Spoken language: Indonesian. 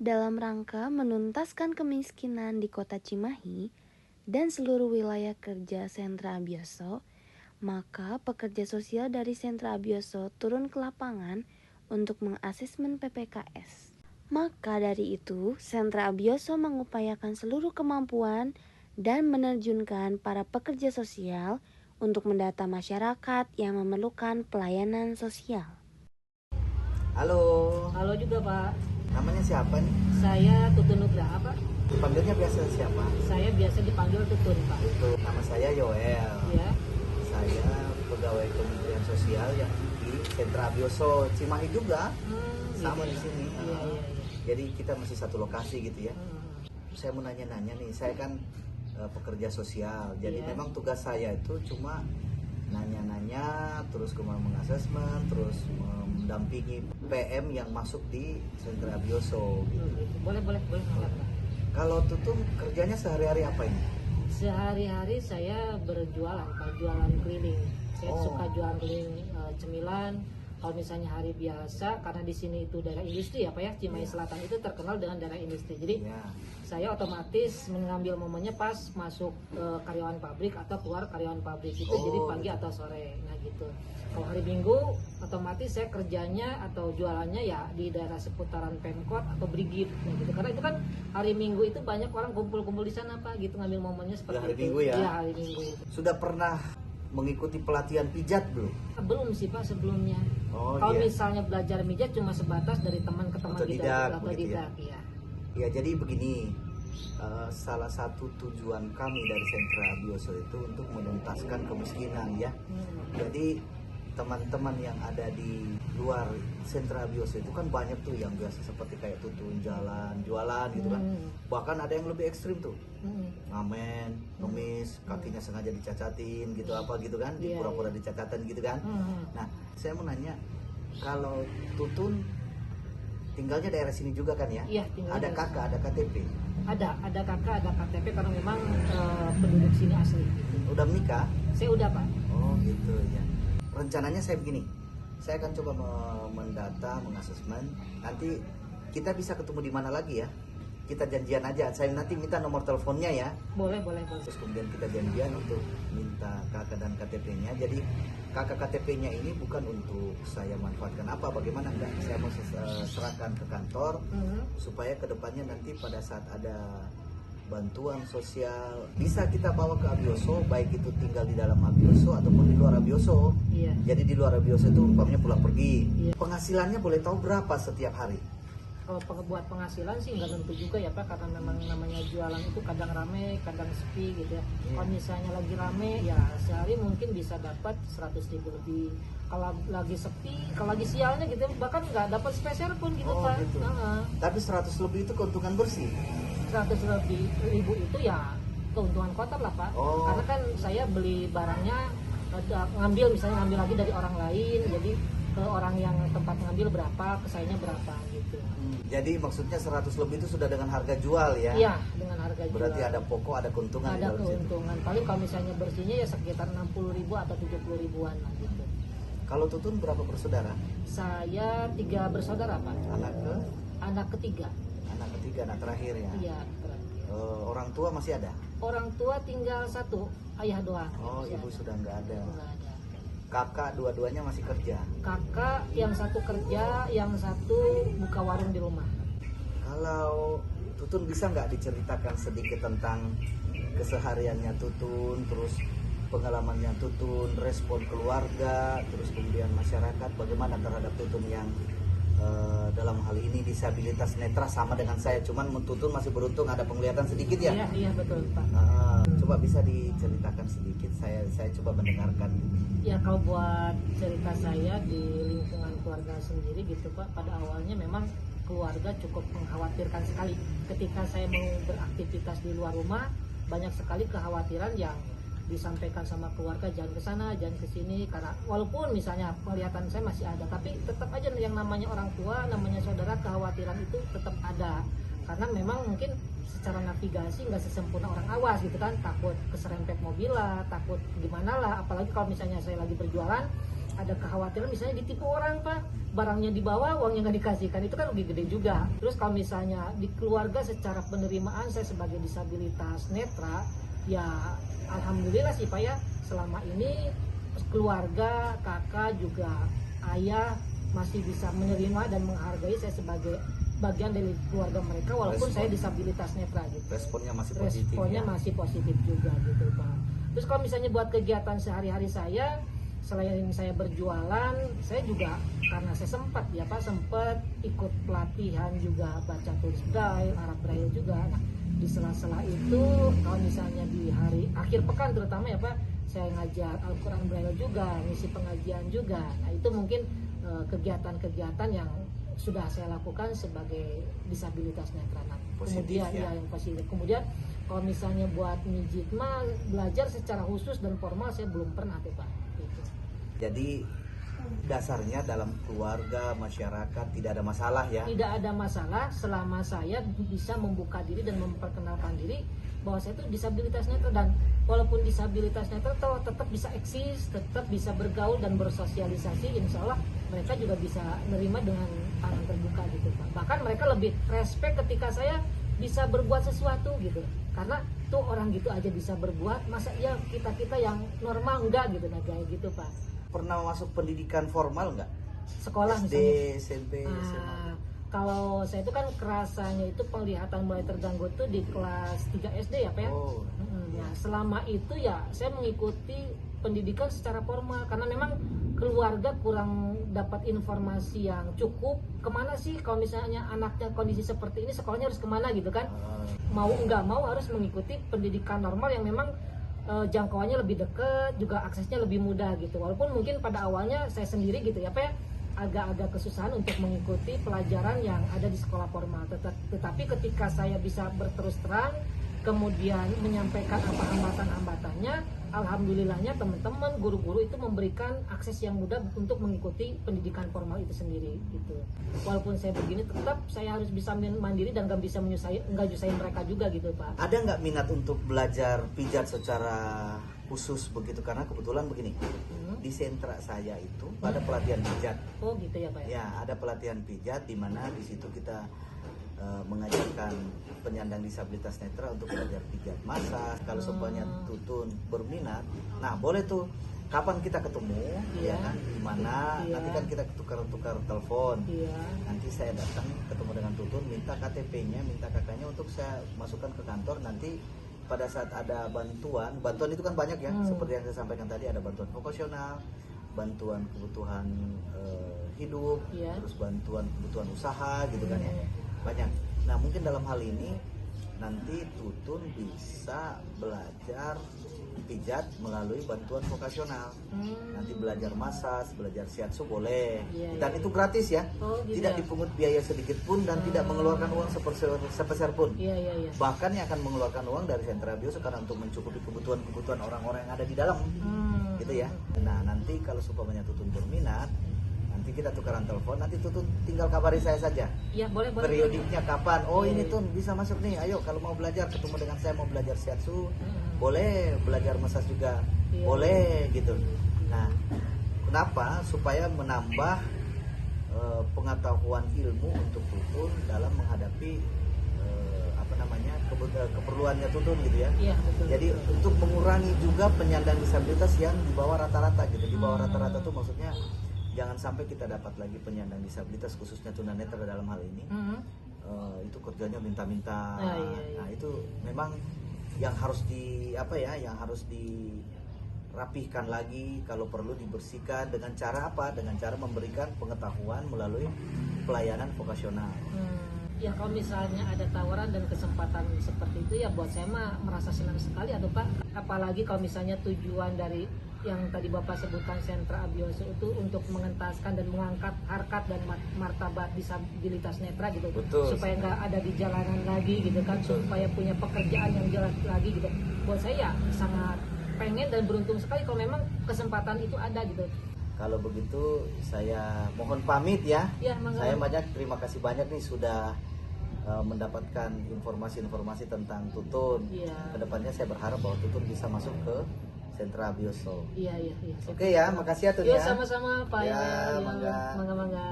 Dalam rangka menuntaskan kemiskinan di kota Cimahi dan seluruh wilayah kerja Sentra Abioso, maka pekerja sosial dari Sentra Abioso turun ke lapangan untuk mengasesmen PPKS. Maka dari itu, Sentra Abioso mengupayakan seluruh kemampuan dan menerjunkan para pekerja sosial untuk mendata masyarakat yang memerlukan pelayanan sosial. Halo, Halo juga Pak, namanya siapa nih? saya Tutun Nugraha Pak. Dipanggilnya biasa siapa? Saya biasa dipanggil Tutun Pak. Itu nama saya Yoel. Ya, Saya pegawai Kementerian Sosial yang di Sentra Abioso Cimahi juga, sama gitu di ya. sini. Iya. Jadi kita masih satu lokasi gitu ya. Hmm, Saya mau nanya-nanya nih, saya kan pekerja sosial. Jadi Iya. memang tugas saya itu cuma nanya-nanya, terus kemudian mengasesmen, terus mendampingi PM yang masuk di Sentra Abioso. Gitu. Boleh nggak Pak? Kalau Tutun kerjanya sehari-hari apa ini? Sehari-hari saya berjualan Pak, jualan keliling. Saya Oh. suka jualan keliling cemilan. Kalau misalnya hari biasa, karena di sini itu daerah industri ya Pak ya, Cimahi Iya. Selatan itu terkenal dengan daerah industri. Jadi Ya. saya otomatis mengambil momennya pas masuk karyawan pabrik atau keluar karyawan pabrik itu, Oh, jadi pagi gitu. atau sore, nah gitu. Kalau hari Minggu otomatis saya kerjanya atau jualannya ya di daerah seputaran Pemkot atau Brigif, nah gitu. Karena itu kan hari Minggu itu banyak orang kumpul-kumpul di sana Pak, gitu, ngambil momennya seperti hari itu. Minggu ya? Iya, hari Minggu. Sudah pernah mengikuti pelatihan pijat belum? Belum sih Pak sebelumnya. Oh, Kalau iya. misalnya belajar mijat cuma sebatas dari teman ke teman gitu, Otodidak, atau begitu ya? ya. Ya, jadi begini, salah satu tujuan kami dari Sentra Abioso itu untuk menuntaskan kemiskinan ya. Jadi teman-teman yang ada di luar Sentra Abioso itu kan banyak tuh yang biasa seperti kayak tutun jalan, jualan gitu kan. Bahkan ada yang lebih ekstrim tuh, ngamen, ngemis, kakinya sengaja dicacatin gitu apa gitu kan, Iya, pura-pura dicacatan gitu kan. Nah, saya mau nanya, kalau Tutun tinggalnya daerah sini juga kan ya? Iya, tinggalnya Ada daerah kakak, ada KTP. Ada kakak, ada KTP karena memang penduduk sini asli. Udah menikah? Saya udah Pak. Oh gitu ya. Rencananya saya begini, saya akan coba mendata, mengasesmen. Nanti kita bisa ketemu di mana lagi ya? Kita janjian aja. Saya nanti minta nomor teleponnya ya. Boleh. Terus kemudian kita janjian untuk minta kakak dan KTP-nya. Jadi kakak KTP-nya ini bukan untuk saya manfaatkan apa, bagaimana enggak. Saya mau serahkan ke kantor supaya kedepannya nanti pada saat ada bantuan sosial bisa kita bawa ke Abioso, baik itu tinggal di dalam Abioso ataupun di luar Abioso. Iya. Jadi di luar Abioso itu umpamanya pulang pergi. Iya. Penghasilannya boleh tahu berapa setiap hari? Kalau buat penghasilan sih nggak tentu juga ya Pak, karena memang namanya jualan itu kadang rame, kadang sepi gitu ya. Iya. Kalau misalnya lagi rame ya sehari mungkin bisa dapat 100.000 lebih. Kalau lagi sepi, kalau lagi sialnya gitu bahkan nggak dapat spesial pun gitu Oh, Pak. gitu. Tapi 100 lebih itu keuntungan bersih. 100 lebih ribu itu ya keuntungan kotor lah Pak. Oh. Karena kan saya beli barangnya ngambil lagi dari orang lain, jadi ke orang yang tempat ngambil berapa, ke sayanya berapa gitu. Jadi maksudnya 100 lebih itu sudah dengan harga jual ya? Iya, dengan harga jual. Berarti ada pokok, ada keuntungan di ada dalam situ. keuntungan. Paling kalau misalnya bersihnya ya sekitar 60.000 atau 70 ribuan lah gitu. Kalau Tutun berapa bersaudara? Saya 3 bersaudara Pak. Anak ketiga. Anak ketiga, anak terakhir ya? Iya, terakhir. Orang tua masih ada? Orang tua tinggal satu, ayah doang. Oh, Masih ibu ada. sudah nggak ada. Nggak ada. Kakak dua-duanya masih kerja. Kakak yang satu kerja, yang satu buka warung di rumah. Kalau Tutun bisa nggak diceritakan sedikit tentang kesehariannya Tutun, terus pengalamannya Tutun, respon keluarga, terus kemudian masyarakat bagaimana terhadap Tutun yang dalam hal ini disabilitas netra sama dengan saya, cuman Tutun masih beruntung ada penglihatan sedikit ya. Iya betul Pak. Coba bisa diceritakan sedikit, saya coba mendengarkan. Ya kalau buat cerita saya di lingkungan keluarga sendiri gitu Pak, pada awalnya memang keluarga cukup mengkhawatirkan sekali. Ketika saya mau beraktivitas di luar rumah, banyak sekali kekhawatiran yang disampaikan sama keluarga, jangan ke sana, jangan ke sini, karena walaupun misalnya penglihatan saya masih ada, tapi tetap aja yang namanya orang tua, namanya saudara, kekhawatiran itu tetap ada. Karena memang mungkin secara navigasi nggak sesempurna orang awas gitu kan, takut keserempet mobil lah, takut gimana lah, apalagi kalau misalnya saya lagi berjualan ada kekhawatiran misalnya ditipu orang Pak, barangnya dibawa uangnya nggak dikasihkan, itu kan lebih gede juga. Terus kalau misalnya di keluarga secara penerimaan saya sebagai disabilitas netra, ya alhamdulillah sih Pak ya, selama ini keluarga, kakak juga ayah masih bisa menerima dan menghargai saya sebagai bagian dari keluarga mereka walaupun saya disabilitas netra gitu. Responnya masih positif. Responnya masih positif juga gitu Pak. Terus kalau misalnya buat kegiatan sehari-hari saya, selain saya berjualan, saya juga karena saya sempat ya Pak, sempat ikut pelatihan juga baca tulis braille, Arab braille juga. Nah, di sela-sela itu kalau misalnya di hari akhir pekan terutama ya Pak, saya ngajar Al-Quran braille juga, ngisi pengajian juga. Nah itu mungkin kegiatan-kegiatan yang sudah saya lakukan sebagai disabilitas netra. Nah, kemudian ya yang positif. Kemudian kalau misalnya buat mijit mah belajar secara khusus dan formal saya belum pernah tuh Pak. Gitu. Jadi dasarnya dalam keluarga, masyarakat tidak ada masalah ya? Tidak ada masalah selama saya bisa membuka diri dan memperkenalkan diri bahwa saya itu disabilitas netra, dan walaupun disabilitas netra tetap bisa eksis, tetap bisa bergaul dan bersosialisasi, insya Allah mereka juga bisa menerima dengan tangan terbuka gitu Pak. Bahkan mereka lebih respect ketika saya bisa berbuat sesuatu gitu, karena tuh orang gitu aja bisa berbuat, masa ya kita yang normal enggak gitu, nah kayak gitu Pak. Pernah masuk pendidikan formal nggak? Sekolah SD, misalnya. SMP, SMA? Kalau saya itu kan kerasanya itu penglihatan mulai terganggu tuh di kelas 3 SD ya Pak ya. Oh, Nah, selama itu ya saya mengikuti pendidikan secara formal karena memang keluarga kurang dapat informasi yang cukup kemana sih kalau misalnya anaknya kondisi seperti ini sekolahnya harus kemana gitu kan. Mau nggak mau harus mengikuti pendidikan normal yang memang jangkauannya lebih dekat, juga aksesnya lebih mudah gitu. Walaupun mungkin pada awalnya saya sendiri gitu ya Pak ya, agak-agak kesusahan untuk mengikuti pelajaran yang ada di sekolah formal. Tetapi ketika saya bisa berterus terang, kemudian menyampaikan apa hambatan-hambatannya, alhamdulillahnya teman-teman guru-guru itu memberikan akses yang mudah untuk mengikuti pendidikan formal itu sendiri gitu. Walaupun saya begini, tetap saya harus bisa mandiri dan nggak bisa nyusahin mereka juga gitu Pak. Ada nggak minat untuk belajar pijat secara khusus begitu? Karena kebetulan begini, di sentra saya itu ada pelatihan pijat. Oh gitu ya Pak ya? Ya, ada pelatihan pijat di mana di situ kita mengajarkan penyandang disabilitas netra untuk belajar pijat massage. Kalau semuanya tutun berminat, nah boleh tuh kapan kita ketemu, ya kan, di mana, nanti kan kita tukar-tukar telepon. Nanti saya datang ketemu dengan tutun, minta KTP-nya, minta kakaknya untuk saya masukkan ke kantor. Nanti pada saat ada bantuan itu kan banyak ya, seperti yang saya sampaikan tadi, ada bantuan vokasional, bantuan kebutuhan hidup, terus bantuan kebutuhan usaha gitu kan ya, banyak. Nah mungkin dalam hal ini nanti tutun bisa belajar pijat melalui bantuan vokasional. Nanti belajar massage, belajar shiatsu boleh, dan itu gratis ya. Tidak dipungut biaya sedikit pun dan tidak mengeluarkan uang sepeser pun. Bahkan yang akan mengeluarkan uang dari sentra bio sekarang untuk mencukupi kebutuhan orang-orang yang ada di dalam, gitu ya. Nah nanti kalau supaya tutun berminat, nanti kita tukaran telepon, nanti tutun tinggal kabari saya saja. Iya, boleh. Periodiknya kapan? Oh ini tuh bisa masuk nih. Ayo kalau mau belajar ketemu dengan saya, mau belajar shiatsu, boleh, belajar massage juga, boleh gitu. Nah, kenapa? Supaya menambah pengetahuan ilmu untuk tutun dalam menghadapi keperluannya tutun gitu ya. Iya, betul. Jadi untuk mengurangi juga penyandang disabilitas yang di bawah rata-rata gitu. Di bawah rata-rata tuh maksudnya jangan sampai kita dapat lagi penyandang disabilitas khususnya tunanetra dalam hal ini. Itu kerjanya minta-minta. Nah, itu memang yang harus yang harus dirapihkan lagi, kalau perlu dibersihkan dengan cara apa? Dengan cara memberikan pengetahuan melalui pelayanan vokasional. Ya kalau misalnya ada tawaran dan kesempatan seperti itu ya buat saya mah merasa senang sekali atau Pak. Apalagi kalau misalnya tujuan dari yang tadi Bapak sebutkan sentra Abioso itu untuk mengentaskan dan mengangkat harkat dan martabat disabilitas netra gitu. Betul. Supaya nggak ada di jalanan lagi gitu kan. Betul. Supaya punya pekerjaan yang jelas lagi gitu. Buat saya ya sangat pengen dan beruntung sekali kalau memang kesempatan itu ada gitu. Kalau begitu saya mohon pamit ya. Saya terima kasih banyak nih sudah mendapatkan informasi-informasi tentang tutun. Kedepannya saya berharap bahwa tutun bisa masuk ke Sentra Abioso. Iya. Oke ya, makasih ya Tun Yuk ya. sama-sama Pak Ya, Emel. Yuk, mangga. mangga.